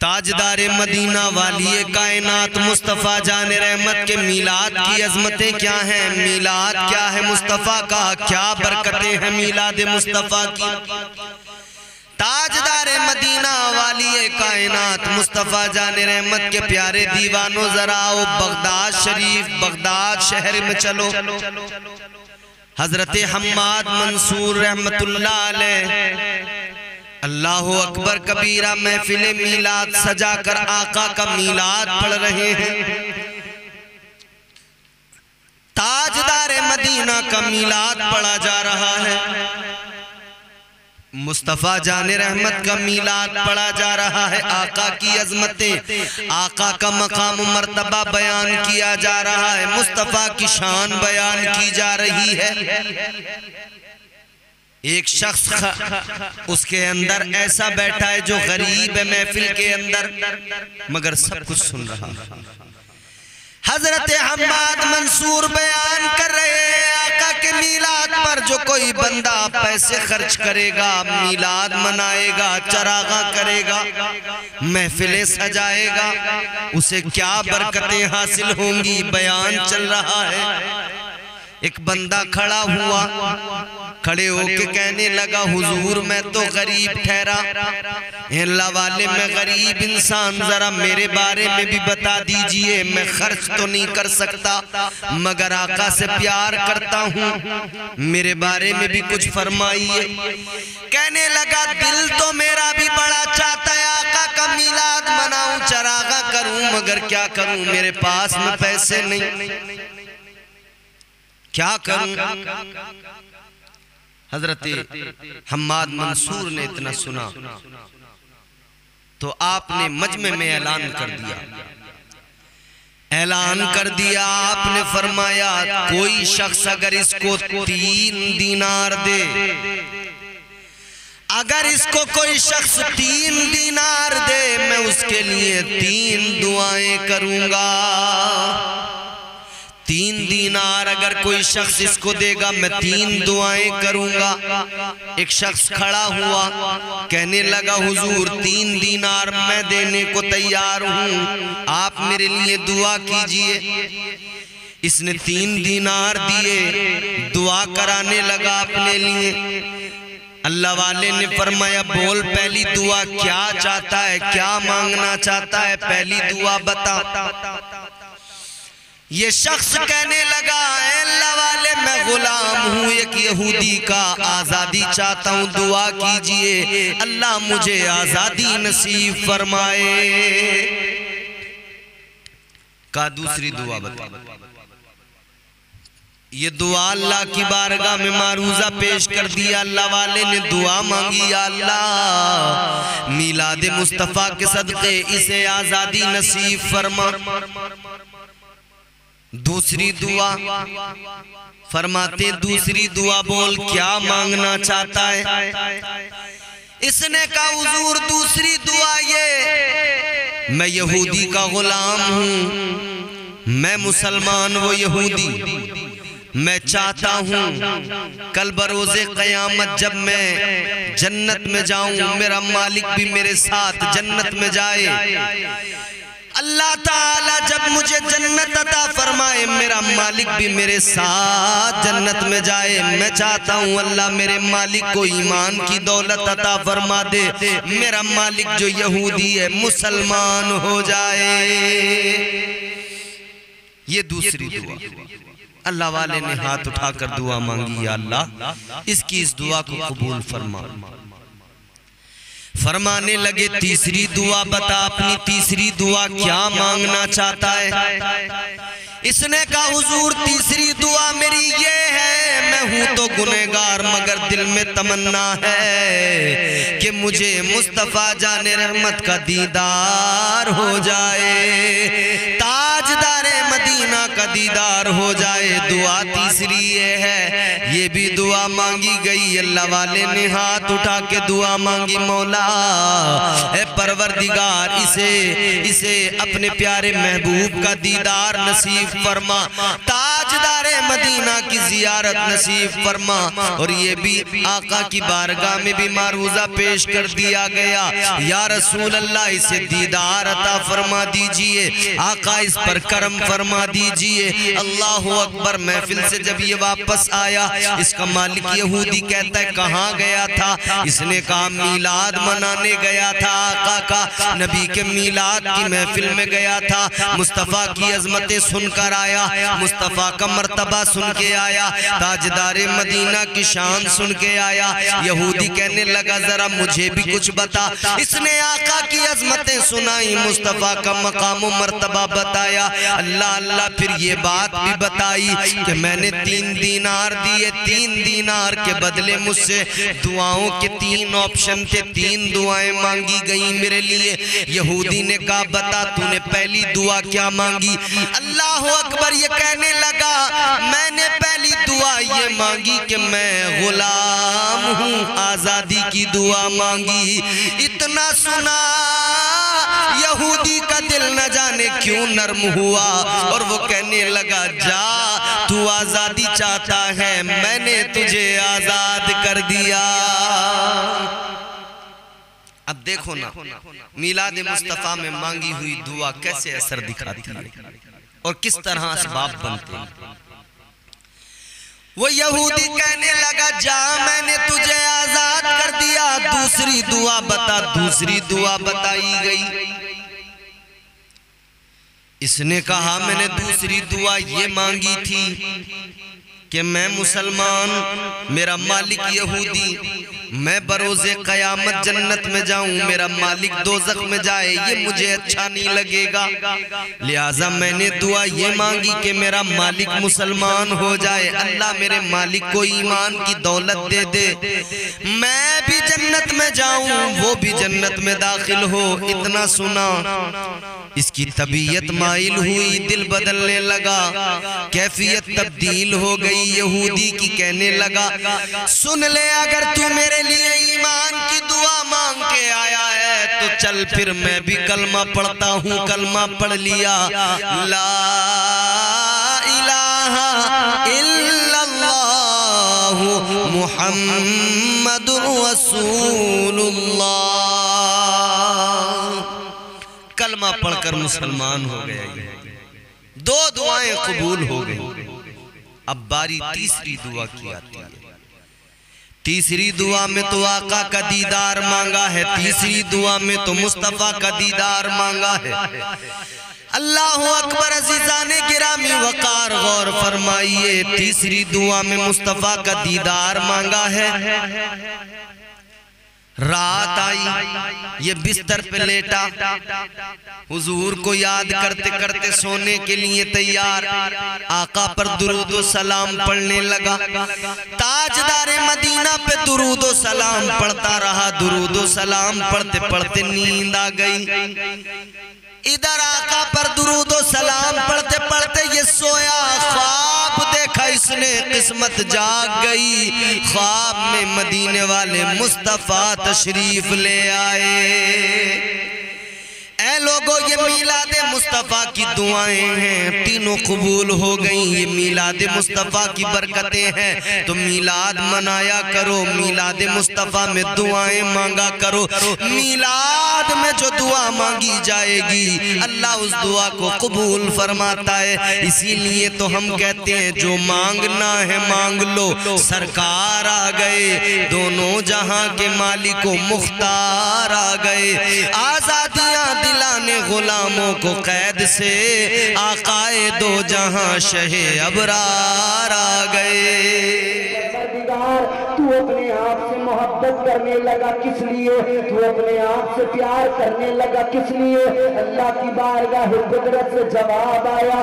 تاجدار مدینہ والی کائنات مصطفیٰ جان رحمت کے میلاد کی عظمتیں کیا ہیں؟ میلاد کیا ہے مصطفیٰ کا؟ کیا برکتیں ہیں میلاد مصطفیٰ کی؟ تاجدار مدینہ والی کائنات مصطفیٰ جان رحمت کے پیارے دیوانوں ذرا آؤ بغداد شریف، بغداد شہر میں چلو۔ حضرت حماد منصور رحمت اللہ علیہ اللہ اکبر کبیرہ محفل میلاد سجا کر آقا کا میلاد پڑھ رہے ہیں۔ تاجدار مدینہ کا میلاد پڑھا جا رہا ہے، مصطفیٰ جان رحمت کا میلاد پڑھا جا رہا ہے، آقا کی عظمتیں، آقا کا مقام و مرتبہ بیان کیا جا رہا ہے، مصطفیٰ کی شان بیان کی جا رہی ہے۔ ایک شخص اس کے اندر ایسا بیٹھا ہے جو غریب ہے محفل کے اندر مگر سب کچھ سن رہا ہے۔ حضرت حماد منصور بیان کر رہے ہیں آقا کے میلاد پر جو کوئی بندہ پیسے خرچ کرے گا، میلاد منائے گا، چراغاں کرے گا، محفلیں سجائے گا، اسے کیا برکتیں حاصل ہوں گی بیان چل رہا ہے۔ ایک بندہ کھڑا ہوا، کھڑے ہو کے کہنے لگا حضور میں تو غریب ٹھہرا، اللہ والے میں غریب انسان، ذرا میرے بارے میں بھی بتا دیجئے، میں خرچ تو نہیں کر سکتا مگر آقا سے پیار کرتا ہوں، میرے بارے میں بھی کچھ فرمائیے۔ کہنے لگا دل تو میرا بھی بڑا چاہتا ہے آقا کا میلاد مناؤں، چراغاں کروں، مگر کیا کروں میرے پاس میں پیسے نہیں، کیا کروں؟ حضرت حماد منصور نے اتنا سنا تو آپ نے مجمع میں اعلان کر دیا، آپ نے فرمایا کوئی شخص اگر اس کو 3 دینار دے، اگر اس کو کوئی شخص 3 دینار دے میں اس کے لیے 3 دعائیں کروں گا۔ 3 دینار اگر کوئی شخص اس کو دے گا میں 3 دعائیں کروں گا۔ ایک شخص کھڑا ہوا کہنے لگا حضور 3 دینار میں دینے کو تیار ہوں، آپ میرے لیے دعا کیجئے۔ اس نے 3 دینار دیے، دعا کرانے لگا اپنے لیے۔ اللہ والے نے فرمایا بول پہلی دعا کیا چاہتا ہے، کیا مانگنا چاہتا ہے، پہلی دعا بتا۔ یہ شخص کہنے لگا اے اللہ والے میں غلام ہوں ایک یہودی کا، آزادی چاہتا ہوں، دعا کیجئے اللہ مجھے آزادی نصیب فرمائے۔ کہا دوسری دعا بتا۔ یہ دعا اللہ کی بارگاہ میں معروضہ پیش کر دیا، اللہ والے نے دعا مانگی یا اللہ میلاد مصطفیٰ کے صدقے اسے آزادی نصیب فرما۔ دوسری دعا فرماتے دوسری دعا بول کیا مانگنا چاہتا ہے؟ اس نے کہا حضور دوسری دعا یہ میں یہودی کا غلام ہوں، میں مسلمان وہ یہودی، میں چاہتا ہوں کل بروز قیامت جب میں جنت میں جاؤں میرا مالک بھی میرے ساتھ جنت میں جائے، اللہ تعالیٰ جب مجھے جنت عطا فرمائے میرا مالک بھی میرے ساتھ جنت میں جائے، میں چاہتا ہوں اللہ میرے مالک کو ایمان کی دولت عطا فرما دے، میرا مالک جو یہودی ہے مسلمان ہو جائے۔ یہ دوسری دعا، اللہ والے نے ہاتھ اٹھا کر دعا مانگی یا اللہ اس کی اس دعا کو قبول فرما۔ فرمانے لگے تیسری دعا بتا، اپنی تیسری دعا کیا مانگنا چاہتا ہے؟ اس نے کہا حضور تیسری دعا میری یہ ہے میں ہوں تو گنہگار مگر دل میں تمنا ہے کہ مجھے مصطفیٰ جان رحمت کا دیدار ہو جائے، تاجدار مدینہ کا دیدار ہو جائے۔ دعا تیسری یہ ہے، یہ بھی دعا مانگی گئی، اللہ والے نے ہاتھ اٹھا کے دعا مانگی مولا اے پروردگار اسے اپنے پیارے محبوب کا دیدار نصیب فرما، تاجدار تاجدار مدینہ کی زیارت نصیب فرما، اور یہ بھی آقا کی بارگاہ میں بھی معروضہ پیش کر دیا گیا، یا رسول اللہ اسے دیدار عطا فرما دیجئے، آقا اس پر کرم فرما دیجئے۔ اللہ اکبر۔ محفل سے جب یہ واپس آیا، اس کا مالک یہودی کہتا ہے کہاں گیا تھا؟ اس نے کہا میلاد منانے گیا تھا آقا کا، نبی کے میلاد کی محفل میں گیا تھا، مصطفیٰ کی عظمتیں سن کر آیا، مصطفیٰ کا مرتبہ سن کے آیا، تاجدار مدینہ کی شان سن کے آیا۔ یہودی کہنے لگا ذرا مجھے بھی کچھ بتا۔ اس نے آقا کی عظمتیں سنائی، مصطفیٰ کا مقام و مرتبہ بتایا، اللہ اللہ پھر یہ بات بھی بتائی کہ میں نے 3 دینار دیے، 3 دینار کے بدلے مجھ سے دعاؤں کے 3 آپشن تھے، 3 دعائیں مانگی گئی میرے لیے۔ یہودی نے کہا بتا تو نے پہلی دعا کیا مانگی؟ اللہ اکبر۔ یہ کہنے لگا میں نے پہلی دعا یہ مانگی کہ میں غلام ہوں، آزادی کی دعا مانگی۔ اتنا سنا یہودی کا دل نہ جانے کیوں نرم ہوا، اور وہ کہنے لگا جا تو آزادی چاہتا ہے، میں نے تجھے آزاد کر دیا۔ اب دیکھو نا میلاد مصطفیٰ میں مانگی ہوئی دعا کیسے اثر دکھاتی ہے اور کس طرح اسباب بنتے ہیں۔ وہ یہودی کہنے لگا جا میں نے تجھے آزاد کر دیا، دوسری دعا بتا۔ دوسری دعا بتائی گئی، اس نے کہا میں نے دوسری دعا یہ مانگی تھی کہ میں مسلمان، میرا مالک یہودی، میں بروز قیامت جنت میں جاؤں، میرا مالک دوزخ میں جائے، یہ مجھے اچھا نہیں لگے گا، لہٰذا میں نے دعا یہ مانگی کہ میرا مالک مسلمان ہو جائے، اللہ میرے مالک کو ایمان کی دولت دے دے، میں بھی جنت میں جاؤں وہ بھی جنت میں داخل ہو۔ اتنا سنا اس کی طبیعت مائل ہوئی، دل بدلنے لگا، کیفیت تبدیل ہو گئی یہودی کی۔ کہنے لگا سن لے اگر تو میرے لیے ایمان کی دعا مانگ کے آیا ہے تو چل پھر میں بھی کلمہ پڑھتا ہوں۔ کلمہ پڑھ لیا، لا الہ الا اللہ محمد رسول اللہ۔ کلمہ پڑھ کر مسلمان ہو گیا، 2 دعائیں قبول ہو گئی۔ اب باری تیسری دعا کی آتی ہے۔ تیسری دعا میں تو آقا کا دیدار مانگا ہے، تیسری دعا میں تو مصطفیٰ کا دیدار مانگا ہے۔ اللہ اکبر۔ عزیزان گرامی وقار غور فرمائیے، تیسری دعا میں مصطفیٰ کا دیدار مانگا ہے۔ رات آئی، یہ بستر پہ لیٹا، حضور کو یاد کرتے کرتے سونے کے لیے تیار، آقا پر درود و سلام پڑھنے لگا۔ تاجدار مدینہ پہ درود و سلام پڑھتا رہا، درود و سلام پڑھتے پڑھتے نیند آ گئی۔ ادھر آقا پر درود و سلام پڑھتے پڑھتے یہ سویا، خواب دیکھا اس نے، قسمت جاگ گئی۔ خواب میں مدینے والے مصطفیٰ تشریف لے آئے۔ اے لوگو یہ میلاد مصطفیٰ کی دعائیں ہیں، تینوں قبول ہو گئیں، یہ میلاد مصطفیٰ کی برکتیں ہیں، تو میلاد منایا کرو، میلاد مصطفیٰ میں دعائیں مانگا کرو۔ میلاد میں جو دعا مانگی جائے گی اللہ اس دعا کو قبول فرماتا ہے۔ اسی لیے تو ہم کہتے ہیں جو مانگنا ہے مانگ لو، سرکار آ گئے، دونوں جہاں کے مالک و مختار آ گئے، آزادیاں دلانے غلاموں کو قید سے، آقائے 2 جہاں شہ ابرار آ گئے۔ تو اپنے آپ سے محبت کرنے لگا کس لیے؟ تو اپنے آپ سے پیار کرنے لگا کس لیے؟ اللہ کی بارگاہ قدرت سے جواب آیا،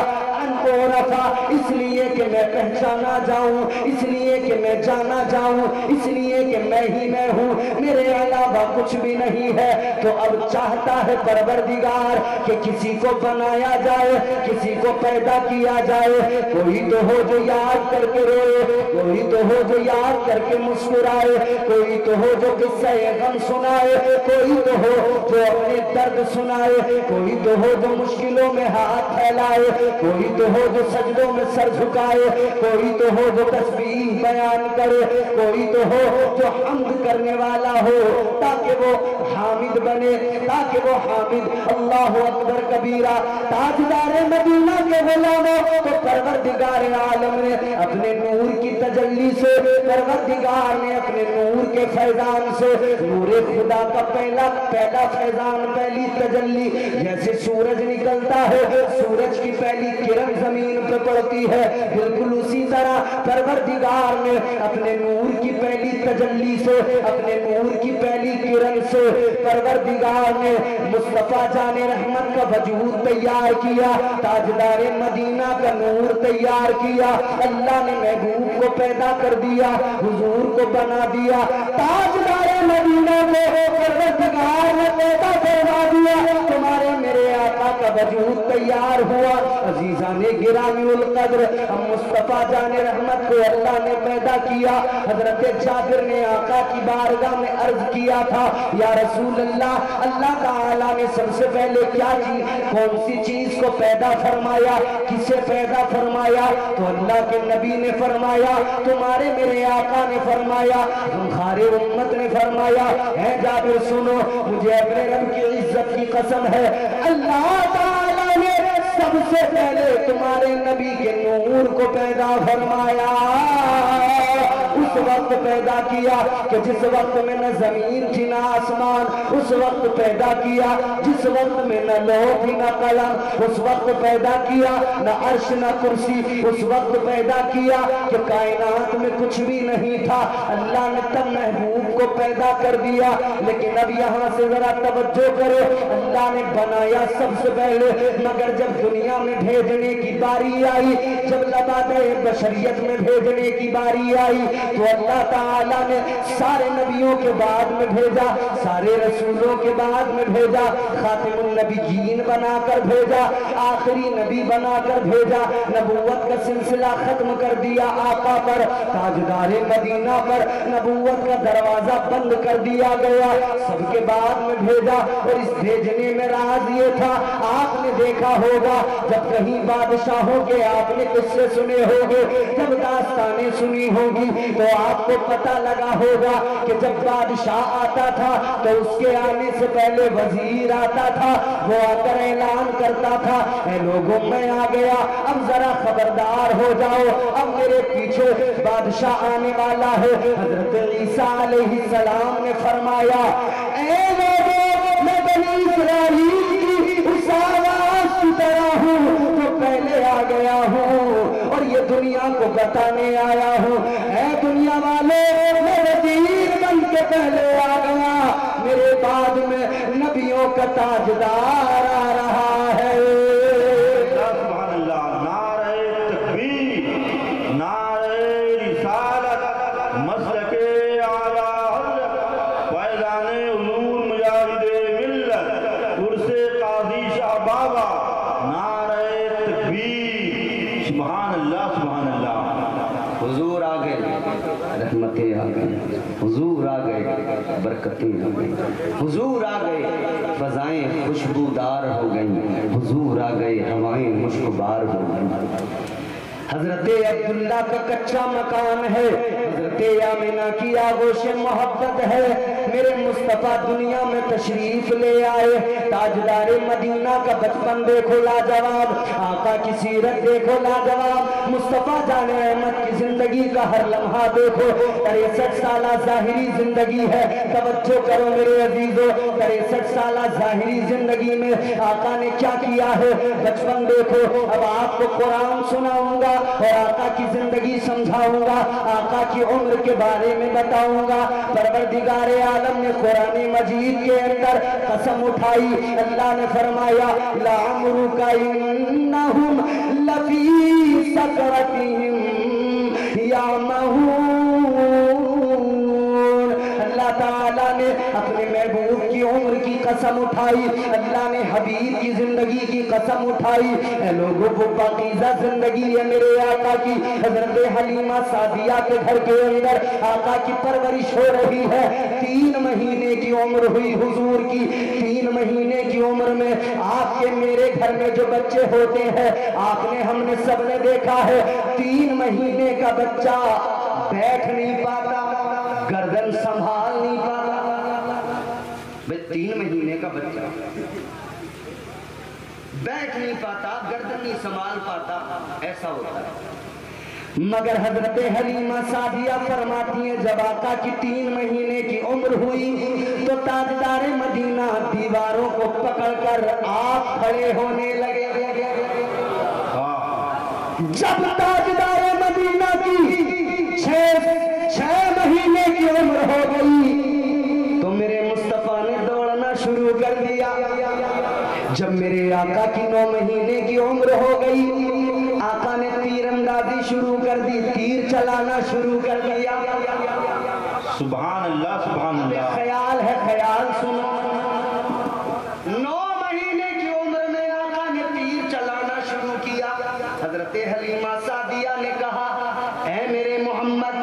اس لیے کہ میں پہچانا جاؤں، اس لیے کہ میں جانا جاؤں، اس لیے کہ میں ہی میں ہوں، میرے علاوہ کچھ بھی نہیں ہے۔ تو اب چاہتا ہے پروردگار کہ کسی کو بنایا جائے، کسی کو پیدا کیا جائے، کوئی تو ہو جو یاد کر کے روئے، کوئی تو ہو جو یاد کر کے مسکرائے، کوئی تو ہو جو قصہ غم سنائے، کوئی تو ہو جو اپنے درد سنائے، کوئی تو ہو جو مشکلوں میں ہاتھ پھیلائے، کوئی تو ہو جو سجدوں میں سر جھکائے، کوئی تو ہو جو تسبیح بیان کرے، کوئی تو ہو جو حمد کرنے والا ہو، تاکہ وہ حامد بنے، تاکہ وہ حامد اللہ اکبر کبیرہ۔ تاجدار مدینہ کے غلاموں تو پروردگار عالم نے اپنے نور کی تجلی سے، پروردگار نے اپنے نور کے فیضان سے، نور خدا کا پہلا فیضان، پہلی تجلی، جیسے سورج نکلتا ہے، سورج کی پہلی کرن زمین پہ پڑتی ہے، بالکل اسی طرح پروردگار نے اپنے نور کی پہلی تجلی سے، اپنے نور کی پہلی کرن سے پروردگار نے مصطفیٰ جان رحمت کا وجود تیار کیا، تاجدار مدینہ کا نور تیار کیا، اللہ نے محبوب کو پیدا کر دیا، حضور کو بنا دیا، تاجدار مدینہ کو پروردگار نے پیدا کروا دیا، تمہارے میرے آقا کا وجود تیار ہوا۔ عزیزان گرامی القدر، ہم مصطفیٰ جان رحمت کو اللہ نے پیدا کیا۔ حضرت جابر نے آقا کی بارگاہ میں عرض کیا تھا، یا رسول اللہ، اللہ تعالیٰ نے سب سے پہلے کیا چیز، کون سی چیز کو پیدا فرمایا، کسے پیدا فرمایا؟ تو اللہ کے نبی نے فرمایا، تمہارے میرے آقا نے فرمایا، ہمارے امت نے فرمایا، اے جابر سنو، مجھے اپنے رب کی عزت کی قسم ہے، اللہ تعالیٰ نے سب سے پہلے تمہارے نبی کے نور کو پیدا فرمایا، اس وقت پیدا کیا کہ جس وقت میں نہ زمین تھی نہ آسمان، اس وقت پیدا کیا جس وقت میں نہ لوح تھی نہ قلم، اس وقت پیدا کیا نہ عرش نہ کرسی، اس وقت پیدا کیا کہ کائنات میں کچھ بھی نہیں تھا، اللہ نے تب محبوب کو پیدا کر دیا۔ لیکن اب یہاں سے ذرا توجہ کرو، اللہ نے بنایا سب سے پہلے، مگر جب دنیا میں بھیجنے کی باری آئی، جب لبادہ بشریت میں بھیجنے کی باری آئی، تو اللہ تعالیٰ نے سارے نبیوں کے بعد میں بھیجا، سارے رسولوں کے بعد میں بھیجا، خاتم النبیین بنا کر بھیجا، آخری نبی بنا کر بھیجا، نبوت کا سلسلہ ختم کر دیا آقا پر، تاجدار مدینہ پر نبوت کا دروازہ بند کر دیا گیا، سب کے بعد میں بھیجا۔ اور اس بھیجنے میں راز یہ تھا، آپ نے دیکھا ہوگا جب کہیں بادشاہوں کے آپ نے قصے سنے ہوگے، جب داستانیں سنی ہوگی تو آپ کو پتہ لگا ہوگا کہ جب بادشاہ آتا تھا تو اس کے آنے سے پہلے وزیر آتا تھا، وہ آ کر اعلان کرتا تھا، اے لوگوں میں آ گیا، اب ذرا خبردار ہو جاؤ، اب میرے پیچھے بادشاہ آنے والا ہے۔ حضرت عیسیٰ علیہ السلام نے فرمایا، اے لوگوں، میں بنی اسرائیل کی اس آواز کی طرح ہوں جو پہلے آ گیا ہوں اور یہ دنیا کو بتانے آیا ہوں، اے دنیا والے، میں وزیر بن کے پہلے آ گیا، میرے بعد میں نبیوں کا تاجدار آ رہا ہے۔ سبحان اللہ، نعرہ تکبیر، نعرہ رسالت، مسلک اعلیٰ حضرت، فیضان حضور مجاہد ملت، عرس قاضی شاہ بابا، نعرہ تکبیر، سبحان اللہ سبحان اللہ۔ حضور آ گئے، رحمتیں آ گئی، حضور آ گئے، برکتیں آ گئی، حضور آ گئے، فضائیں خوشبودار ہو گئیں، حضور آ گئے، ہوائیں مشکبار ہو گئیں۔ حضرت عبداللہ کا کچا مکان ہے، حضرت آمینہ کی آغوش محبت ہے، میرے مصطفیٰ دنیا میں تشریف لے آئے، تاجدار مدینہ کا بچپن دیکھو لاجواب، آقا کی سیرت دیکھو لاجواب، مصطفیٰ جان احمد کی زندگی کا ہر لمحہ دیکھو، 63 سالہ ظاہری زندگی ہے، توجہ کرو میرے عزیزو، 63 سالہ ظاہری زندگی میں آقا نے کیا کیا ہے، بچپن دیکھو۔ اب آپ کو قرآن سناؤں گا اور آقا کی زندگی سمجھاؤں گا، آقا کی عمر کے بارے میں بتاؤں گا۔ پروردگار عالم نے قرآن مجید کے اندر قسم اٹھائی، اللہ نے فرمایا لَعَمْرُكَ إِنَّهُمْ لَفِي سَكْرَتِهِمْ يَعْمَهُونَ۔ اللہ تعالیٰ نے اپنے محبوب کی عمر کی قسم اٹھائی، اللہ نے حبیب کی زندگی کی قسم اٹھائی۔ اے لوگوں کو پاکیزہ زندگی ہے میرے آقا کی، حضرت حلیمہ سعدیہ کے گھر کے اندر آقا کی پرورش ہو رہی ہے، 3 مہینے کی عمر ہوئی حضور کی، 3 مہینے عمر میں آپ کے میرے گھر میں جو بچے ہوتے ہیں آپ نے ہم نے سب نے دیکھا ہے 3 مہینے کا بچہ بیٹھ نہیں پاتا, گردن سنبھال نہیں پاتا. 3 مہینے کا بچہ بیٹھ نہیں پاتا, گردن نہیں سنبھال پاتا, ایسا ہوتا ہے. مگر حضرت حلیمہ سعدیہ فرماتی ہیں جب آقا کی 3 مہینے کی عمر ہوئی تو تاجدار مدینہ دیواروں کو پکڑ کر آپ کھڑے ہونے لگے. جب تاجدار مدینہ کی 6 مہینے کی عمر ہو گئی تو میرے مصطفیٰ نے دوڑنا شروع کر دیا. جب میرے آقا کی 9 مہینے کی عمر ہو گئی آقا نے تیر اندازی شروع کر دی, تیر چلانا شروع کر دیا. سبحان اللہ سبحان اللہ. خیال ہے, خیال سنو, 9 مہینے کی عمر میں آقا نے تیر چلانا شروع کیا. حضرت حلیمہ سعدیہ نے کہا اے میرے محمد,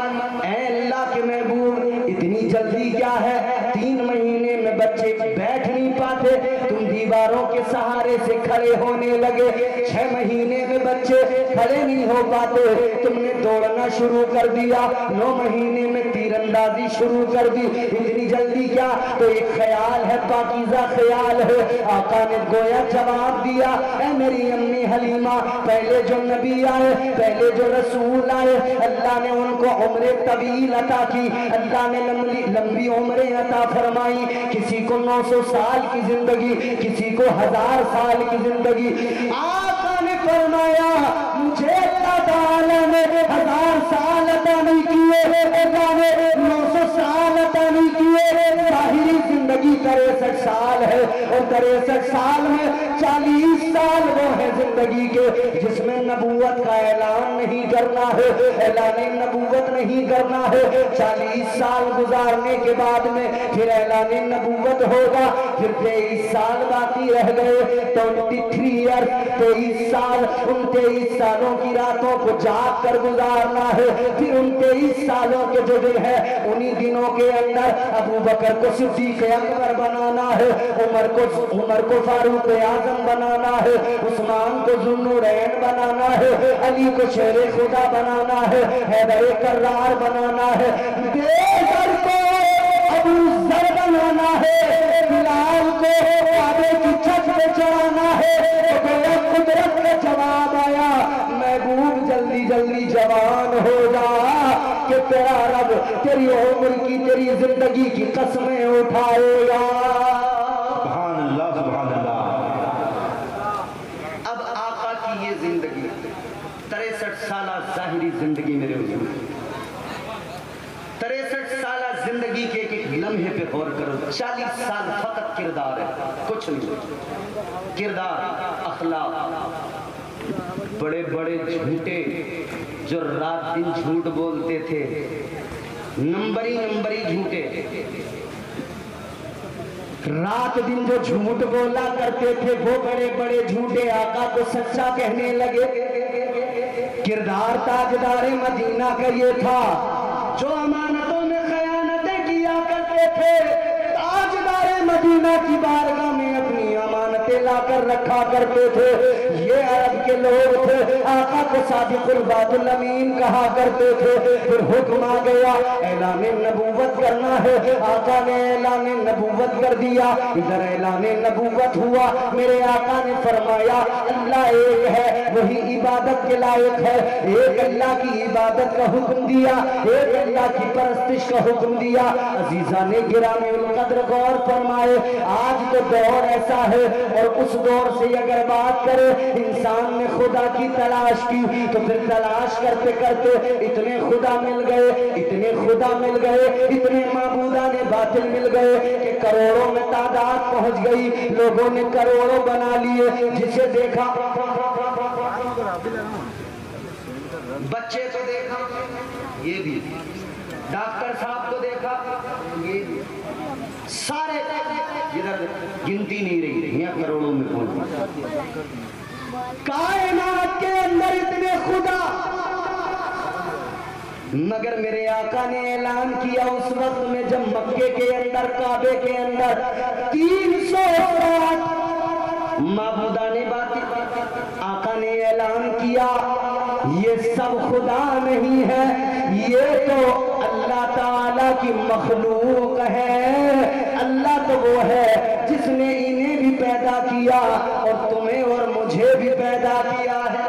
اے اللہ کے محبوب, اتنی جلدی کیا ہے؟ 3 مہینے میں بچے بیٹھ نہیں پاتے, تم دیواروں کے سہارے سے کھڑے ہونے لگے. 6 مہینے میں بچے کھڑے نہیں ہو پاتے, تم نے دوڑنا شروع کر دیا. 9 مہینے میں تیر اندازی شروع کر دی, اتنی جلدی کیا؟ تو ایک خیال ہے, پاکیزہ خیال ہے. آقا نے گویا جواب دیا اے میری امی حلیمہ, پہلے جو نبی آئے, پہلے جو رسول آئے, اللہ نے ان کو عمر طویل عطا کی, اللہ نے لمبی عمریں عطا فرمائی. کسی کو 900 سال کی زندگی, کسی کو 1000 سال کی زندگی. آقا نے فرمایا مجھے اللہ تعالیٰ نے 1000 سال عطا نہیں کیے, اللہ نے 900 سال عطا نہیں کیے. ظاہری زندگی 63 سال ہے اور 63 سال میں 40 سال وہ ہے زندگی کے جس میں نبوت کا اعلان نہیں کرنا ہے, اعلان نبوت نہیں کرنا ہے. 40 سال گزارنے کے بعد میں پھر اعلان نبوت ہوگا. پھر 23 سال باقی رہ گئے, 23 ایئر, 23 سال. ان 23 سالوں کی راتوں کو جاگ کر گزارنا ہے. پھر ان 23 سالوں کے جو دن ہے انہی دنوں کے اندر ابو بکر کو صدیق اکبر بنانا ہے, عمر کو فاروق اعظم بنانا ہے, عثمان کو ذوالنورین بنانا ہے, علی کو شیر خدا بنانا ہے, حیدر کرار بنانا ہے, بیدر کو ابو ذر بنانا ہے, بلال کو کعبے کی چھت پہ چڑھانا ہے. تو قدرت کا جواب آیا محبوب جلدی جلدی جوان ہو جا کہ تیرا رب تیری عمر کی, تیری زندگی کی قسمیں اٹھائے گا. سبحان اللہ سبحان اللہ. اب آقا کی یہ زندگی 63 سالہ ظاہری زندگی میرے حضور, 63 سالہ زندگی کے ایک لمحے پہ غور کرو. 40 سال فقط کردار ہے, کچھ نہیں. کردار, اخلاق, بڑے بڑے جھوٹے جو رات دن جھوٹ بولتے تھے, نمبری جھوٹے, رات دن جو جھوٹ بولا کرتے تھے وہ بڑے بڑے جھوٹے آقا کو سچا کہنے لگے. کردار تاجدار مدینہ کا یہ تھا جو امانتوں میں خیانتیں کیا کرتے تھے, تاجدار مدینہ کی بارگاہ میں اپنی امانتیں لا کر رکھا کرتے تھے. یہ عرب کے لوگ تھے, آقا کو صادق الوعد الامین کہا کرتے تھے. پھر حکم آ گیا اعلان نبوت کرنا ہے, آقا نے اعلان نبوت کر دیا. ادھر اعلان نبوت ہوا, میرے آقا نے فرمایا اللہ ایک ہے, وہی عبادت کے لائق ہے. ایک اللہ کی عبادت کا حکم دیا, ایک اللہ کی پرستش کا حکم دیا. عزیزان گرامی القدر غور فرمائے, آج تو دور ایسا ہے اور اس دور سے اگر بات کرے انسان نے خدا کی تلاش کی تو پھر تلاش کرتے کرتے اتنے خدا مل گئے, اتنے خدا مل گئے, اتنے معبودان باطل مل گئے کہ کروڑوں میں تعداد پہنچ گئی. لوگوں نے کروڑوں بنا لیے, جسے دیکھا بچے کو دیکھا, یہ بھی ڈاکٹر صاحب کو دیکھا, یہ بھی سارے ادھر گنتی نہیں رہی, یہاں کروڑوں میں پہنچ. کائنات کے اندر اتنے خدا, مگر میرے آقا نے اعلان کیا اس وقت میں جب مکے کے اندر, کعبے کے اندر 360 یہ سب خدا نہیں ہے، یہ تو اللہ تعالیٰ کی مخلوق ہے۔ اللہ تو وہ ہے جس نے انہیں بھی پیدا کیا اور تمہیں اور مجھے بھی پیدا کیا ہے۔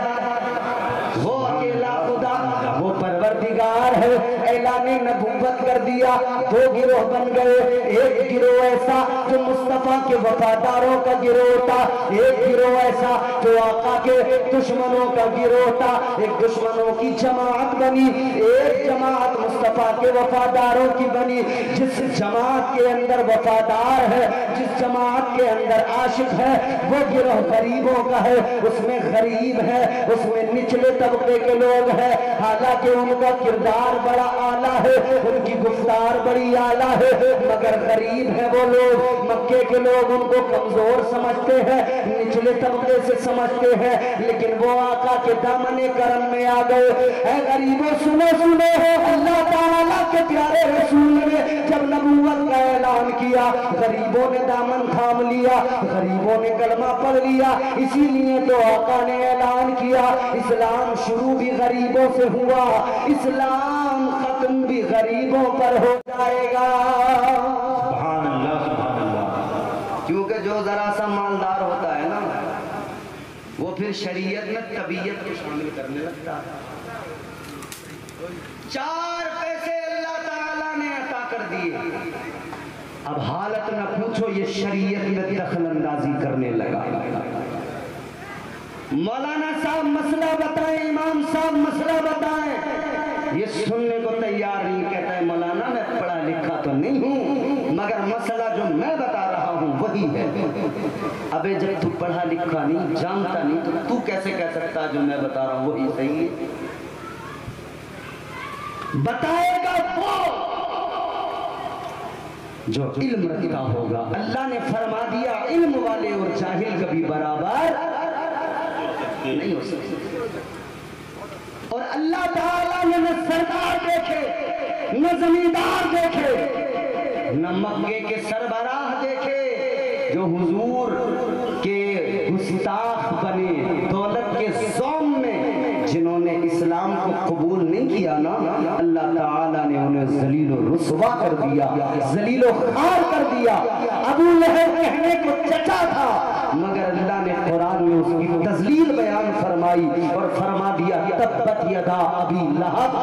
وہ اکیلا خدا، وہ پروردگار ہے۔ اعلان نبوت کر دیا، دو گروہ بن گئے، ایک گروہ ایسا جو مصطفیٰ کے وفاداروں کا گروہ تھا، ایک گروہ ایسا جو آقا کے دشمنوں کا گروہ تھا۔ ایک دشمنوں کی جماعت بنی، ایک جماعت مصطفیٰ کے وفاداروں کی بنی۔ جس جماعت کے اندر وفادار ہے، جس جماعت کے اندر عاشق ہے، وہ گروہ غریبوں کا ہے، اس میں غریب ہے، اس میں نچلے طبقے کے لوگ ہیں، حالانکہ ان کا کردار بڑا اعلیٰ ہے، ان کی گفتار بڑی اعلیٰ ہے، مگر غریب ہے وہ لوگ۔ مکے کے لوگ ان کو کمزور سمجھتے ہیں، نچلے طبقے سے سمجھتے ہیں، لیکن وہ آقا کے دامن کرم میں آ گئے۔ اے غریبوں سنو سنو، اللہ تعالیٰ کے پیارے رسول نے جب نبوت کا اعلان کیا، غریبوں نے دامن تھام لیا، غریبوں نے کلمہ پڑھ لیا۔ اسی لیے تو آقا نے اعلان کیا، اسلام شروع بھی غریبوں سے ہوا، اسلام ختم بھی غریبوں پر ہو جائے گا۔ سبحان اللہ سبحان اللہ۔ کیونکہ جو ذرا سا مالدار ہوتا ہے نا، وہ پھر شریعت میں طبیعت کو شامل کرنے لگتا ہے۔ 4 پیسے اللہ تعالیٰ نے عطا کر دیے، اب حالت نہ پوچھو، یہ شریعت میں دخل اندازی کرنے لگا۔ مولانا صاحب مسئلہ بتائیں، امام صاحب مسئلہ بتائیں، یہ سننے کو تیار نہیں۔ کہتا ہے مولانا میں پڑھا لکھا تو نہیں ہوں، مگر مسئلہ جو میں بتا رہا ہوں وہی ہے۔ ابے جب تو پڑھا لکھا نہیں، جانتا نہیں، تو تو کیسے کہہ سکتا جو میں بتا رہا ہوں وہی صحیح ہے؟ بتائے گا وہ جو علم رکھتا ہوگا۔ اللہ نے فرما دیا علم والے اور جاہل کبھی برابر نہیں ہو سکتے۔ اور اللہ تعالیٰ نے نہ سردار دیکھے، نہ زمیندار دیکھے، نہ مکے کے سربراہ دیکھے جو حضور کے گستاخ بنے، دولت کے زوم میں جنہوں نے اسلام کو قبول نہیں کیا نا، اللہ تعالیٰ نے انہیں ذلیل و رسوا کر دیا، ذلیل و خوار کر دیا۔ ابو لہب کہنے کو چچا تھا، مگر اللہ نے قرآن میں اس کی تذلیل بیان فرمائی اور فرما دیا تبت یدا ابی لہب۔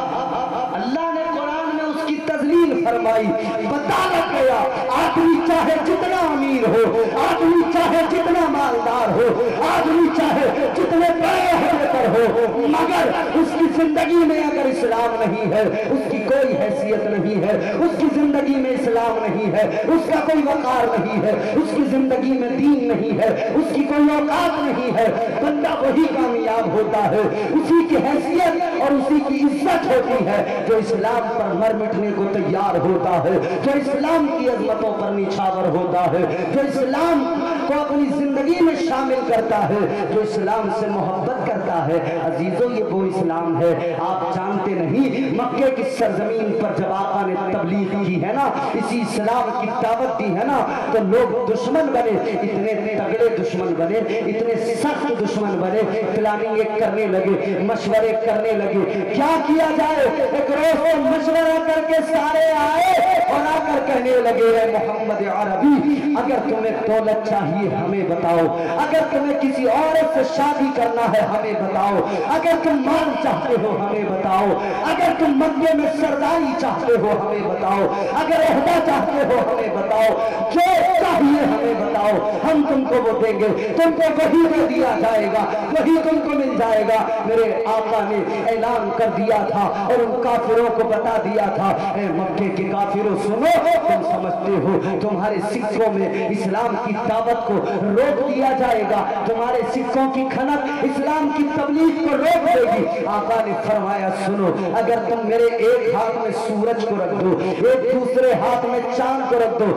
اللہ نے قرآن میں اس کی تذلیل فرمائی، پتہ لگ گیا آدمی چاہے جتنا امیر ہو، آدمی چاہے جتنا مالدار ہو، آدمی چاہے جتنے بڑے عہدے پر ہو، مگر اس کی زندگی میں اگر اسلام نہیں ہے، اس کی کوئی حیثیت نہیں ہے، اس کی زندگی میں اسلام نہیں ہے، اس کا کوئی وقار نہیں ہے، اس کی زندگی میں دین نہیں ہے، اس کی کوئی اوقات نہیں ہے، بندہ وہی کامیاب ہوتا ہے، اسی کی حیثیت اور اسی کی عزت ہوتی ہے جو اسلام پر مر مٹنے کو تیار ہوتا ہے، جو اسلام کی عظمتوں پر نچھاور ہوتا ہے، جو اسلام کو اپنی زندگی میں شامل کرتا ہے، جو اسلام سے محبت کرتا ہے۔ عزیزوں یہ وہ اسلام ہے، آپ جانتے نہیں مکے کی سرزمین پر جب آقا نے تبلیغ کی ہے نا، اسی اسلام کی دعوت دی ہے نا، تو لوگ دشمن بنے، اتنے تگڑے دشمن بنے، اتنے سخت دشمن بنے، پلاننگ کرنے لگے، مشورے کرنے لگے، کیا کیا جائے۔ ایک روز کو مشورہ کر کے سارے آئے اور آ کر کہنے لگے اے محمد عربی، اگر تمہیں دولت چاہیے ہمیں بتاؤ، اگر تمہیں کسی عورت سے شادی کرنا ہے ہمیں بتاؤ، اگر تم مال چاہتے ہو ہمیں بتاؤ، اگر تم مکے میں سرداری چاہتے ہو ہمیں بتاؤ، اگر عہدہ چاہتے ہو ہمیں بتاؤ، جو چاہیے ہمیں بتاؤ، ہم تم کو وہ دیں گے، تم کو وہی میں دیا جائے گا، وہی تم کو مل جائے گا۔ میرے آقا نے اعلان کر دیا تھا اور ان کافروں کو بتا دیا تھا، اے مکے کے کافروں سنو، تم سمجھتے ہو تمہارے سکوں میں اسلام کی دعوت کو روک دیا جائے گا، تمہارے سکوں کی کھنک اسلام کی تبلیغ کو روک دے گی۔ آقا نے فرمایا سنو، اگر تم میرے ایک ہاتھ میں سورج کو رکھ دو، ایک دوسرے ہاتھ میں چاند کو رکھ دو،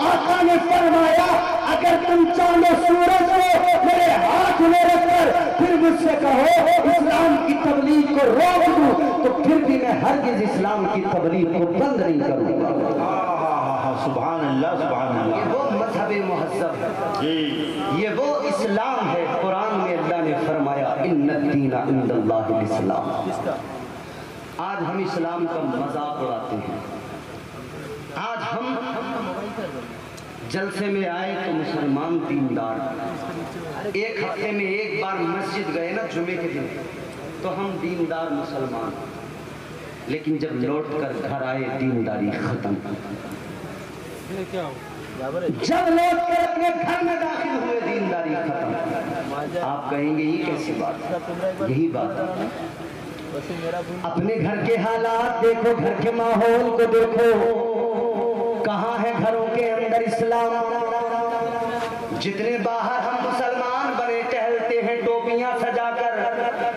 آقا نے فرمایا اگر تم چاند و سورج کو میرے ہاتھ میں رکھ کر پھر مجھ سے کہو اسلام کی تبلیغ کو روک دوں، تو پھر بھی میں ہرگز اسلام کی تبلیغ کو بند نہیں کروں گا۔ سبحان اللہ سبحان اللہ۔ یہ وہ مذہب مہذب ہے، یہ وہ اسلام ہے۔ قرآن میں اللہ نے فرمایا ان الدین عند اللہ الاسلام۔ آج ہم اسلام کا مذاق اڑاتے ہیں، آج ہم جلسے میں آئے تو مسلمان دیندار، ایک ہفتے میں ایک بار مسجد گئے نا جمعے کے دن تو ہم دیندار مسلمان، لیکن جب لوٹ کر گھر آئے دینداری ختم۔ جب لوٹ کر اپنے گھر میں داخل ہوئے دینداری ختم۔ آپ کہیں گے یہ کیسی بات؟ یہی بات ہے۔ اپنے گھر کے حالات دیکھو، گھر کے ماحول کو دیکھو، کہاں ہے گھروں کے اندر اسلام؟ جتنے باہر ہم مسلمان بنے ٹہلتے ہیں ٹوپیاں سجا کر،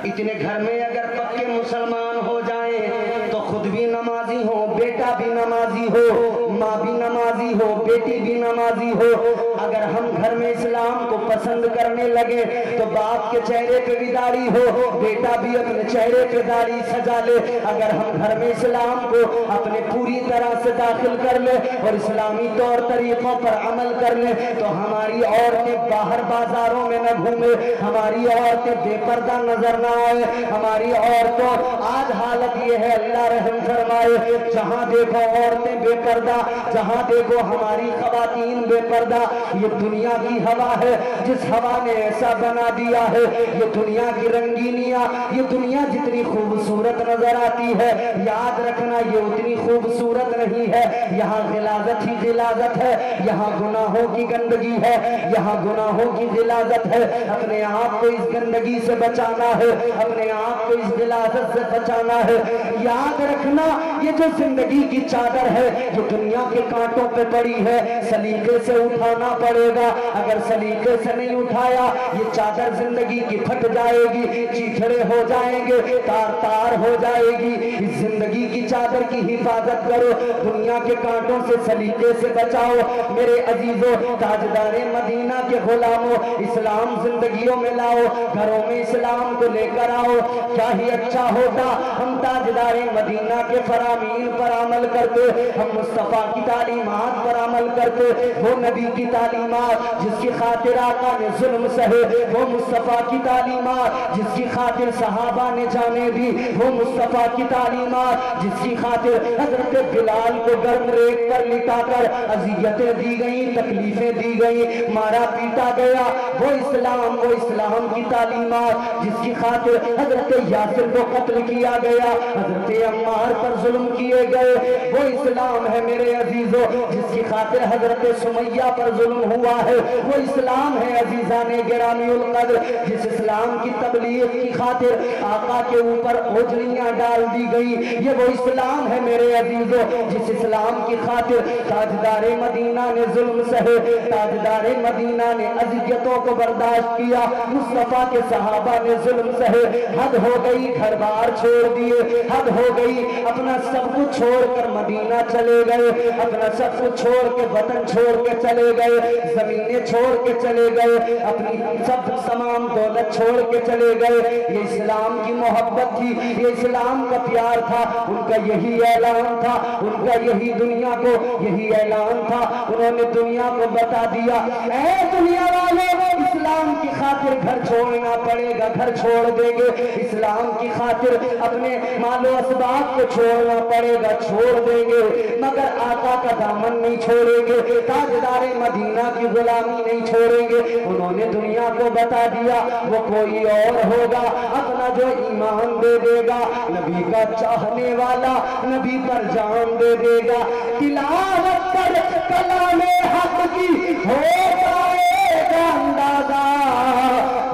اتنے گھر میں اگر پکے مسلمان ہو جائیں تو خود بھی نمازی ہو، بیٹا بھی نمازی ہو، ماں بھی نمازی ہو، بیٹی بھی نمازی ہو۔ اگر ہم گھر میں اسلام کو پسند کرنے لگے تو باپ کے چہرے پہ بھی داڑھی ہو، بیٹا بھی اپنے چہرے پہ داڑھی سجا لے۔ اگر ہم گھر میں اسلام کو اپنے پوری طرح سے داخل کر لے اور اسلامی طور طریقوں پر عمل کر لے تو ہماری عورتیں باہر بازاروں میں نہ گھومے، ہماری عورتیں بے پردہ نظر نہ آئے۔ ہماری عورتوں آج حالت یہ ہے، اللہ رحم فرمائے، جہاں دیکھو عورتیں بے پردہ، جہاں دیکھو ہماری خواتین بے پردہ۔ یہ دنیا کی ہوا ہے جس ہوا نے ایسا بنا دیا ہے، یہ دنیا کی رنگینیاں، یہ دنیا جتنی خوبصورت نظر آتی ہے یاد رکھنا یہ اتنی خوبصورت نہیں ہے۔ یہاں غلاظت ہی غلاظت ہے، یہاں گناہوں کی گندگی ہے، یہاں گناہوں کی غلاظت ہے۔ اپنے آپ کو اس گندگی سے بچانا ہے، اپنے آپ کو اس غلاظت سے بچانا ہے۔ یاد رکھنا یہ جو زندگی کی چادر ہے یہ دنیا کے کانٹوں پہ پڑی ہے، سلیقے سے اٹھانا پڑے گا۔ اگر سلیقے سے نہیں اٹھایا یہ چادر زندگی کی پھٹ جائے گی، چیتھڑے ہو جائیں گے، تار تار ہو جائے گی۔ اس زندگی کی چادر کی حفاظت کرو، دنیا کے کانٹوں سے سلیقے سے بچاؤ۔ میرے عزیزوں، تاجدار مدینہ کے غلاموں، اسلام زندگیوں میں لاؤ، گھروں میں اسلام کو لے کر آؤ۔ کیا ہی اچھا ہوتا ہم تاجدار مدینہ کے فرامین پر عمل کرتے، ہم مصطفیٰ کی تعلیمات پر عمل کرتے۔ وہ نبی کی تعلیمات جس کی خاطر آقا نے ظلم سہے، وہ مصطفیٰ کی تعلیمات جس کی خاطر صحابہ نے جانے دی، وہ مصطفیٰ کی تعلیمات جس کی خاطر حضرت بلال کو گرم ریت پر لٹا کر اذیتیں دی گئیں، تکلیفیں دی گئیں، مارا پیٹا گیا۔ وہ اسلام کی تعلیمات جس کی خاطر حضرت یاسر کو قتل کیا گیا، حضرت عمار پر ظلم کیے گئے۔ وہ اسلام ہے میرے عزیزوں جس کی خاطر حضرت سمیہ پر ظلم ہوا ہے۔ وہ اسلام ہے عزیزان گرامی القدر جس اسلام کی تبلیغ کی خاطر آقا کے اوپر اوجریاں ڈال دی گئی۔ یہ وہ اسلام ہے میرے عزیزوں جس اسلام کی خاطر تاجدار مدینہ نے ظلم سہے، تاجدار مدینہ نے اذیتوں کو برداشت کیا، مصطفیٰ کے صحابہ نے ظلم سہے۔ حد ہو گئی، گھر بار چھوڑ دیے، حد ہو گئی، اپنا سب کچھ چھوڑ کر مدینہ چلے گئے، اپنا سب کچھ چھوڑ کے وطن چھوڑ کے چلے گئے، زمینیں چھوڑ کے چلے گئے، اپنی سب تمام دولت چھوڑ کے چلے گئے۔ یہ اسلام کی محبت تھی، یہ اسلام کا پیار تھا، ان کا یہی اعلان تھا، ان کا یہی دنیا کو یہی اعلان تھا۔ انہوں نے دنیا کو بتا دیا، اے دنیا والوں، اسلام کی خاطر گھر چھوڑنا پڑے گا، گھر چھوڑ دیں گے، اسلام کی خاطر اپنے مال و اسباب کو چھوڑنا پڑے گا، چھوڑ دیں گے، مگر آقا کا دامن نہیں چھوڑیں گے، تاجدار مدینہ کی غلامی نہیں چھوڑیں گے۔ انہوں نے دنیا کو بتا دیا وہ کوئی اور ہوگا، اپنا جو ایمان دے دے گا، نبی کا چاہنے والا نبی پر جان دے دے گا، تلاوت پر کلام حق کی ہو جائے گا اندازہ،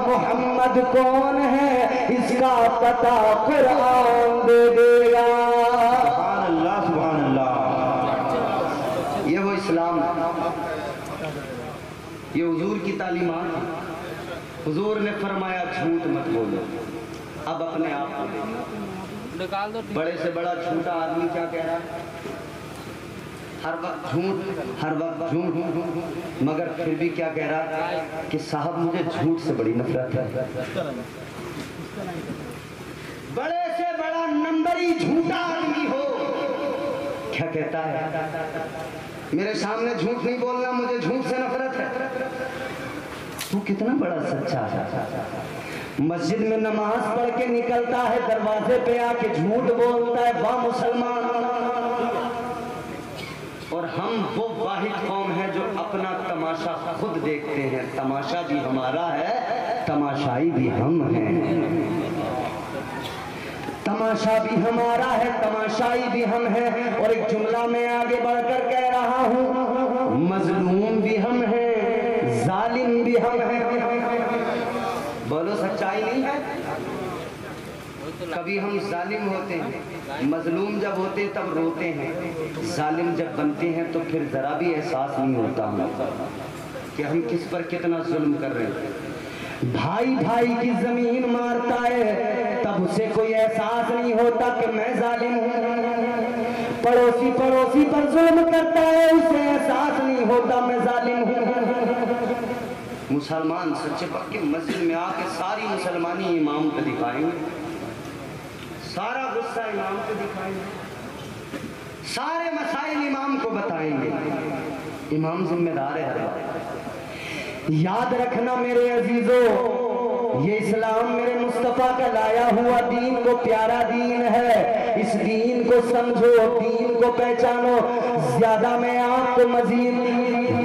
محمد کون ہے اس کا پتہ قرآن دے دے گا۔ سبحان اللہ سبحان اللہ۔ یہ وہ اسلام ہے، یہ حضور کی تعلیمات ہے۔ حضور نے فرمایا جھوٹ مت بولو۔ اب اپنے آپ کو بڑے سے بڑا جھوٹا آدمی کیا کہہ رہا ہے؟ ہر وقت جھوٹ، ہر وقت جھوٹ، مگر پھر بھی کیا کہہ رہا ہے کہ صاحب مجھے جھوٹ سے بڑی نفرت ہے۔ بڑے سے بڑا نمبری جھوٹا آدمی ہو کیا کہتا ہے؟ میرے سامنے جھوٹ نہیں بولنا، مجھے جھوٹ سے نفرت ہے۔ تو کتنا بڑا سچا ہے. مسجد میں نماز پڑھ کے نکلتا ہے, دروازے پہ آ کے جھوٹ بولتا ہے, واہ مسلمان. اور ہم وہ واحد قوم ہیں جو اپنا تماشا خود دیکھتے ہیں. تماشا بھی ہمارا ہے, تماشائی بھی ہم ہیں. تماشا بھی ہمارا ہے, تماشائی بھی ہم ہیں. اور ایک جملہ میں آگے بڑھ کر کہہ رہا ہوں, مظلوم بھی ہم ہیں, ظالم بھی ہم ہیں. بولو سچائی نہیں ہے؟ کبھی ہم ظالم ہوتے ہیں, مظلوم جب ہوتے تب روتے ہیں, ظالم جب بنتے ہیں تو پھر ذرا بھی احساس نہیں ہوتا کہ ہم کس پر کتنا ظلم کر رہے ہیں. بھائی بھائی کی زمین مارتا ہے تب اسے کوئی احساس نہیں ہوتا کہ میں ظالم ہوں. پڑوسی پڑوسی پر ظلم کرتا ہے, اسے احساس نہیں ہوتا میں ظالم ہوں. مسلمان سچے پکے مسجد میں آ کے ساری مسلمانی امام کو دکھائیں گے, سارا غصہ امام کو دکھائیں گے, سارے مسائل امام کو بتائیں گے. امام ذمہ دار ہے ہر بات. یاد رکھنا میرے عزیزو, یہ اسلام میرے مصطفیٰ کا لایا ہوا دین کو پیارا دین ہے. اس دین کو سمجھو, دین کو پہچانو. زیادہ میں آپ کو مزید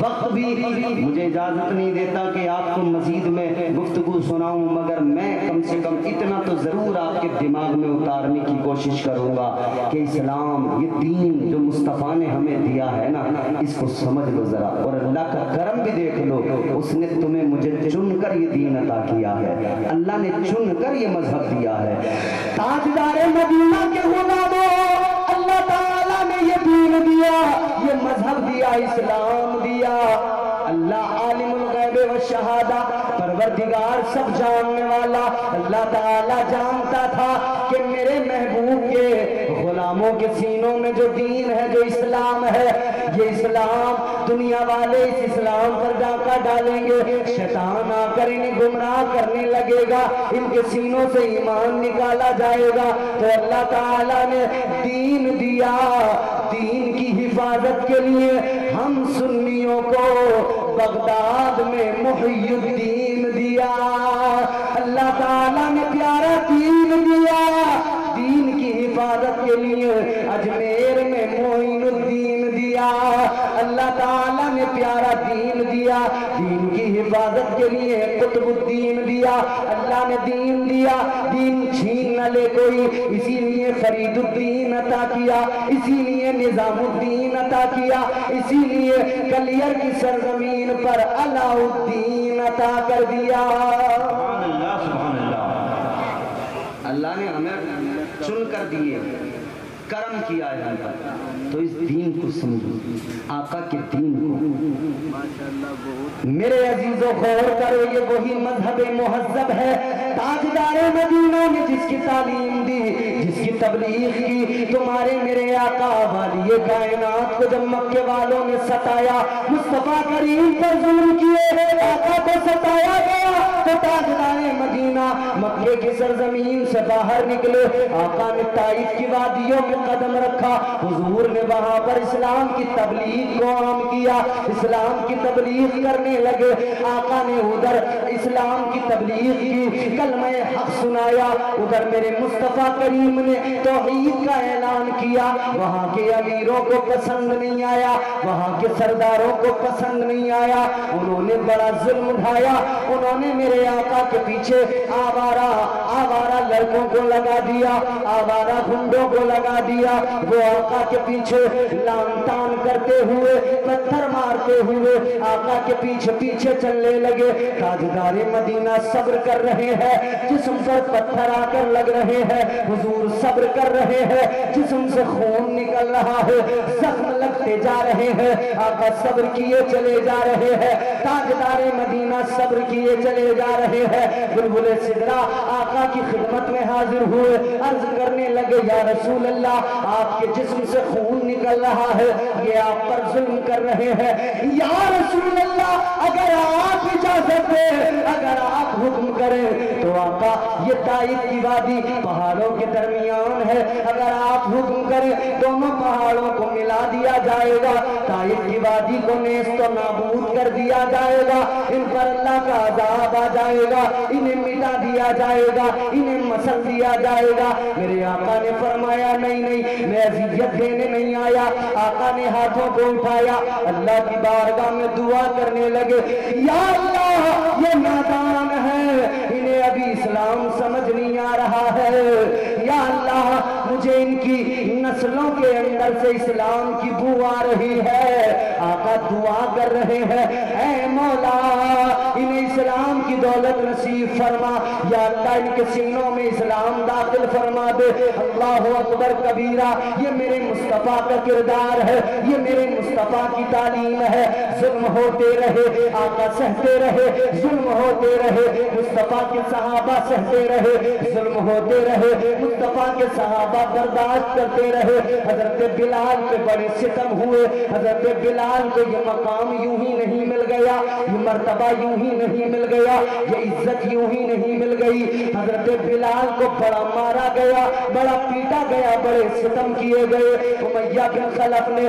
وقت بھی مجھے اجازت نہیں دیتا کہ آپ کو مزید میں گفتگو سناؤں, مگر میں کم سے کم اتنا تو ضرور آپ کے دماغ میں اتارنے کی کوشش کروں گا کہ اسلام, یہ دین جو مصطفیٰ نے ہمیں دیا ہے نا, اس کو سمجھ لو ذرا. اور اللہ کا کرم بھی دیکھ لو, اس نے تمہیں مجھے چن کر یہ دین عطا کیا ہے. اللہ نے چن کر یہ مذہب دیا ہے. تاجدار مدینہ کے غلاموں, اللہ تعالیٰ نے یہ دین دیا, یہ مذہب دیا, اسلام دیا. اللہ عالم الغیب والشہادہ, پروردگار سب جاننے والا, اللہ تعالیٰ جانتا تھا کہ میرے محبوب کے غلاموں کے سینوں میں جو دین ہے, جو اسلام ہے, یہ اسلام دنیا والے اس اسلام پر ڈاکہ ڈالیں گے, شیطان آ کر انہیں گمراہ کرنے لگے گا, ان کے سینوں سے ایمان نکالا جائے گا. تو اللہ تعالیٰ نے دین دیا. دین کی حفاظت کے لیے ہم سنیوں کو بغداد میں محی الدین دیا. اللہ تعالیٰ نے پیارا دین دیا. دین کی حفاظت کے لیے اجمیر میں معین الدین دیا. اللہ تعالیٰ نے پیارا دین دیا. دین کی حفاظت کے لیے قطب الدین دیا. اللہ نے دین دیا, دین چھین نہ لے کوئی, اسی لیے فرید الدین عطا کیا, اسی لیے نظام الدین عطا کیا, اسی لیے کلیر کی سرزمین پر علاء الدین عطا کر دیا. سبحان اللہ, سبحان اللہ. اللہ نے ہمیں چن کر دیے, کرم کیا ہے ہم پر. تو اس دین کو سمجھو, آقا کے دین کو. میرے عزیزو غور کرو, یہ وہی مذہب مہذب ہے. تاجدار مدینہ نے جس کی تعلیم دی, جس کی تبلیغ کی, تمہارے میرے آقا والی کائنات کو جب مکے والوں نے ستایا, مصطفیٰ کریم پر ظلم کیے, آقا کو ستایا گیا, تو تاجدار مدینہ مکے کی سرزمین سے باہر نکلے. آقا نے طائف کی وادیوں میں قدم رکھا, حضور نے وہاں پر اسلام کی تبلیغ کو عام کیا, اسلام کی تبلیغ کرنے لگے. آقا نے ادھر اسلام کی تبلیغ کی, کلمہ حق سنایا, ادھر میرے مصطفیٰ کریم نے توحید کا اعلان کیا. وہاں کے امیروں کو پسند نہیں آیا, وہاں کے سرداروں کو پسند نہیں آیا, انہوں نے بڑا ظلم اٹھایا. انہوں نے میرے آقا کے پیچھے آوارہ لڑکوں کو لگا دیا, آوارہ گنڈوں کو لگا دیا. وہ آقا کے پیچھے لان تان کرتے ہوئے, پتھر مارتے ہوئے آقا کے پیچھے پیچھے چلنے لگے. تاجدار مدینہ صبر کر رہے ہیں, جسم پر پتھر آ کر لگ رہے ہیں. حضور صبر کر رہے ہیں, جسم سے خون نکل رہا ہے, زخم لگتے جا رہے ہیں. آقا صبر کیے چلے جا رہے ہیں, تاجدار مدینہ صبر کیے چلے جا رہے ہیں. بلبل سدرا آقا کی خدمت میں حاضر ہوئے, عرض کرنے لگے, یا رسول اللہ, آپ کے جسم سے خون نکل رہا ہے, یہ آپ پر ظلم کر رہے ہیں. یا رسول اللہ, اگر آپ اجازت دیں, اگر آپ حکم کریں تو آقا یہ طائف کی وادی پہاڑوں کے درمیان ہے، اگر آپ حکم کریں دونوں پہاڑوں کو ملا دیا جائے گا، طائف کی وادی کو نیست و نابود کر دیا جائے گا، ان پر اللہ کا عذاب آ جائے گا، انہیں مٹا دیا جائے گا، انہیں مسل دیا جائے گا۔ میرے آقا نے فرمایا نہیں نہیں، میں اذیت دینے نہیں آیا۔ آقا نے ہاتھوں کو اٹھایا، اللہ کی بارگاہ میں دعا کرنے لگے، یا اللہ یہ نادان ہے، انہیں ابھی اسلام سمجھ نہیں آ رہا ہے، یا اللہ مجھے ان کی نسلوں کے اندر سے اسلام کی بو آ رہی ہے۔ آقا دعا کر رہے ہیں، اے مولا انہیں اسلام کی دولت نصیب فرما، یا اللہ ان کے سینوں میں اسلام داخل فرما دے۔ اللہ اکبر کبیرہ، یہ میرے مصطفیٰ کا کردار ہے، یہ میرے مصطفیٰ کی تعلیم ہے۔ ظلم ہوتے رہے، آقا سہتے رہے، ظلم ہوتے رہے، مصطفیٰ کے صحابہ سہتے رہے، ظلم ہوتے رہے، مصطفیٰ کے صحابہ برداشت کرتے رہے۔ حضرت بلال پہ بڑے ستم ہوئے، حضرت بلال کو یہ مقام یوں ہی نہیں مل گیا، یہ مرتبہ یوں ہی نہیں مل گیا، یہ عزت یوں ہی نہیں مل گئی۔ حضرت بلال کو بڑا مارا گیا، بڑا پیٹا گیا، بڑے ستم کیے گئے۔ امیہ بن خلف نے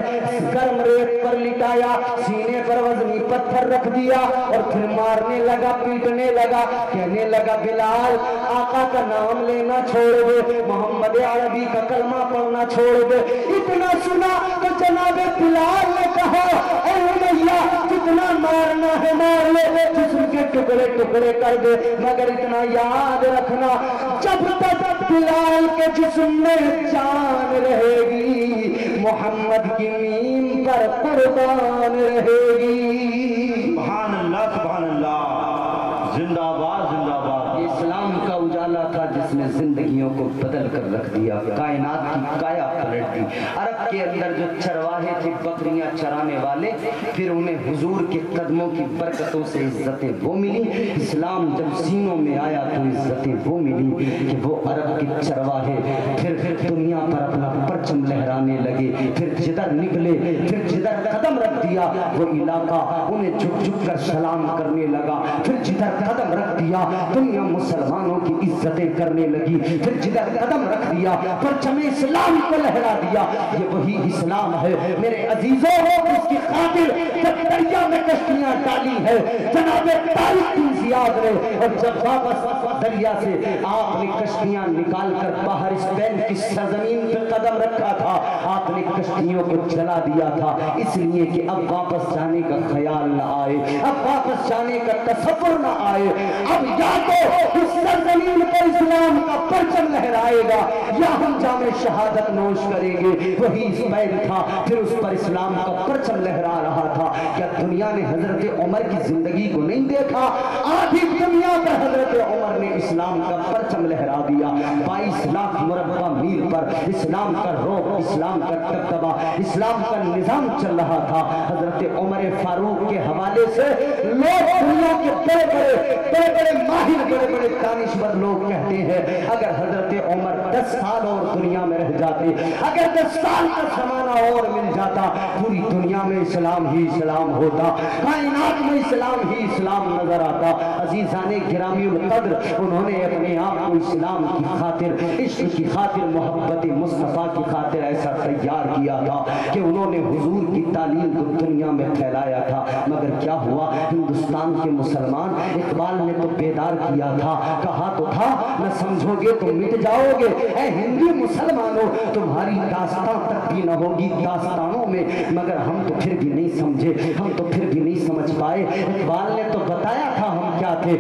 گرم ریت پر لٹایا، سینے پر وزنی پتھر رکھ دیا اور پھر مارنے لگا، پیٹنے لگا، کہنے لگا بلال آقا کا نام لینا چھوڑ دے، محمد عربی کا کلمہ پڑھنا چھوڑ دے۔ اتنا سنا تو جناب بلال نے کہا، اے امیہ جتنا مارنا ہے مار لے، جسم کے ٹکڑے ٹکڑے کر دے، مگر اتنا یاد رکھنا جب تک بلال کے جسم میں جان رہے گی محمد کی میم پر قربان رہے گی۔ سبحان اللہ سبحان اللہ، زندہ باد زندہ باد۔ یہ اسلام کا اجالا تھا جس نے زندگیوں کو بدل کر رکھ دیا، کائنات کی کایا پلٹ دی۔ عرب کے اندر جو چرواہے تھے بکریاں چرانے والے، پھر انہیں حضور کے قدموں کی برکتوں سے عزتیں وہ ملی۔ اسلام جب سینوں میں آیا تو عزتیں وہ ملی کہ وہ عرب کے چرواہے پھر دنیا پر اپنا پرچم لہرانے لگے، پھر جدھر نکلے، پھر جدھر قدم رکھ دیا وہ علاقہ انہیں جھک جھک کر سلام کرنے لگا، پھر جدھر قدم رکھ دیا دنیا مسلمانوں کی عزتیں کرنے لگی، پھر جدھر قدم رکھ دیا پرچم اسلام کو لہرا دیا۔ یہ وہی اسلام ہے میرے عزیزوں، اس کی خاطر جب دریا میں کشتیاں ڈالی ہے جناب طارق بن زیاد نے، اور جب واپس دریا سے آپ نے کشتیاں نکال کر باہر اسپین کی سرزمین پہ قدم رکھا تھا، آپ نے کشتیوں کو جلا دیا تھا، اس لیے کہ اب واپس جانے کا خیال نہ آئے، اب واپس جانے کا تصور نہ آئے، اب یا تو اس سرزمین پر اسلام کا پرچم لہرائے گا یا ہم جام شہادت نوش کریں گے۔ وہی اسپین تھا، پھر اس پر اسلام کا پرچم لہرا رہا تھا۔ کیا دنیا نے حضرت عمر کی زندگی کو نہیں دیکھا؟ آدھی دنیا پر حضرت عمر نے اسلام کا پرچم لہرا دیا، 22 لاکھ مربع میل پر اسلام کا روب، اسلام کا دبدبہ، اسلام کا نظام چل رہا تھا۔ حضرت عمر فاروق کے حوالے سے لوگ دنیا کے بڑے بڑے ماہر، بڑے بڑے دانشور لوگ کہتے ہیں اگر حضرت عمر 10 سال اور دنیا میں رہ جاتے، اگر 10 سال کا زمانہ اور مل جاتا، پوری دنیا میں اسلام ہی اسلام ہوتا، کائنات میں اسلام ہی اسلام نظر آتا۔ عزیزان گرامی القدر، انہوں نے اپنے آپ کو اسلام کی خاطر، عشق کی خاطر، محبت مصطفیٰ کی خاطر ایسا تیار کیا تھا کہ انہوں نے حضور کی تعلیم کو دنیا میں پھیلایا تھا۔ مگر کیا ہوا؟ ہندوستان کے مسلمان، اقبال نے تو بیدار کیا تھا، کہا تو تھا نہ سمجھو گے تو مٹ جاؤ گے، اے ہندو مسلمانوں تمہاری داستان تک بھی نہ ہوگی داستانوں میں، مگر ہم تو پھر بھی نہیں سمجھے، ہم تو پھر بھی نہیں سمجھ پائے۔ اقبال نے تو بتایا تھا ہم کیا تھے،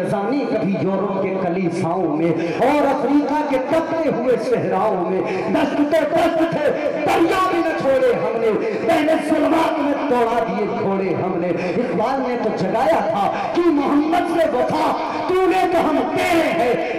ازانی کبھی یورپ کے کلیساؤں میں اور افریقہ کے تپتے ہوئے صحراؤں میں، دست تو دست تھے، دریا بھی نہ چھوڑے ہم نے، بین ظلمات میں توڑا دیے گھوڑے ہم نے۔ اقبال نے تو جگایا تھا کہ محمد سے وفا تو نے تو ہم تیرے ہیں،